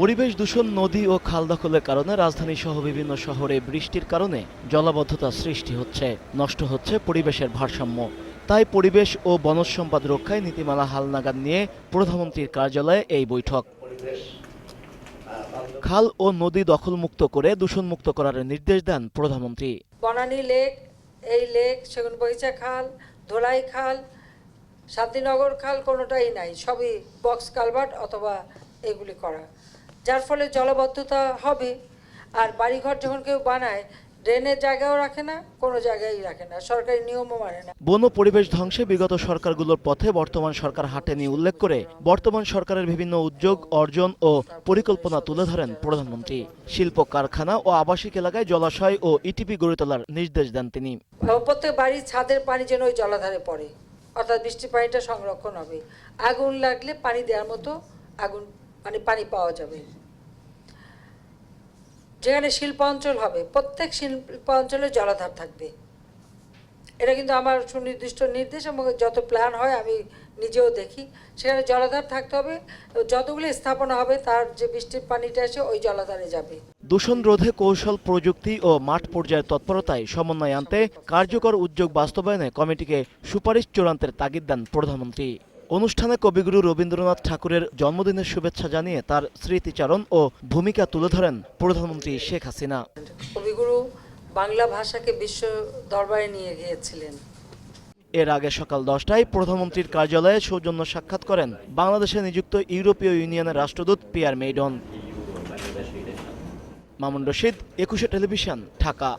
পরিবেশ দূষণ, নদী ও খাল দখলের কারণে রাজধানী সহ বিভিন্ন শহরে বৃষ্টির কারণে জলাবদ্ধতা সৃষ্টি হচ্ছে, নষ্ট হচ্ছে পরিবেশের ভারসাম্য। তাই পরিবেশ ও বনজ সম্পদ রক্ষায় নীতিমালা হালনাগাদ নিয়ে প্রধানমন্ত্রীর কার্যালয়ে এই বৈঠক। খাল ও নদী দখলমুক্ত করে দূষণমুক্ত করার নির্দেশ দেন প্রধানমন্ত্রী। বনানী লেক, এই লেক, সেগুনবাগিচা খাল, ধোলাই খাল, শান্তিনগর খাল কোনোটাই নাই, সবই বক্স কালভার্ট অথবা এগুলি করা, যার ফলে জলাবদ্ধতা হবে। আর বাড়িঘর যখন কেউ বানায়, ড্রেনের জায়গাও রাখে না, কোনো জায়গায় রাখে না, সরকারি নিয়মও মানে না। বন ও পরিবেশ ধ্বংসে বিগত সরকারগুলোর পথে বর্তমান সরকার হাঁটেনি উল্লেখ করে বর্তমান সরকারের বিভিন্ন উদ্যোগ, অর্জন ও পরিকল্পনা তুলে ধরেন প্রধানমন্ত্রী। শিল্প কারখানা ও আবাসিক এলাকায় জলাশয় ও ইটিপি গড়ে তোলার নির্দেশ দেন তিনি। প্রত্যেক বাড়ির ছাদের পানি যেন ওই জলাধারে পড়ে, অর্থাৎ বৃষ্টির পানিটা সংরক্ষণ হবে। আগুন লাগলে পানি দেওয়ার মতো আগুন পানি পাওয়া যাবে। যেখানে শিল্পাঞ্চল হবে, প্রত্যেক শিল্পাঞ্চলে জলাধার থাকবে। এটা কিন্তু আমার সুনির্দিষ্ট নির্দেশ, এবং যত প্ল্যান হয় আমি নিজেও দেখি, সেখানে জলাধার থাকতে হবে। যতগুলো স্থাপনা হবে তার যে বৃষ্টির পানিটা এসে ওই জলাধারে যাবে। দূষণ রোধে কৌশল, প্রযুক্তি ও মাঠ পর্যায়ের তৎপরতায় সমন্বয় আনতে কার্যকর উদ্যোগ বাস্তবায়নে কমিটিকে সুপারিশ চূড়ান্তের তাগিদ দেন প্রধানমন্ত্রী। অনুষ্ঠানে কবিগুরু রবীন্দ্রনাথ ঠাকুরের জন্মদিনের শুভেচ্ছা জানিয়ে তার স্মৃতিচারণ ও ভূমিকা তুলে ধরেন প্রধানমন্ত্রী শেখ হাসিনা। কবিগুরু বাংলা ভাষাকে বিশ্ব দরবারে নিয়ে গিয়েছিলেন। এর আগে সকাল 10টায় প্রধানমন্ত্রীর কার্যালয়ে সৌজন্য সাক্ষাৎ করেন বাংলাদেশে নিযুক্ত ইউরোপীয় ইউনিয়নের রাষ্ট্রদূত পিয়ার মেইডন। মামুন রশিদ, 21 টেলিভিশন, ঢাকা।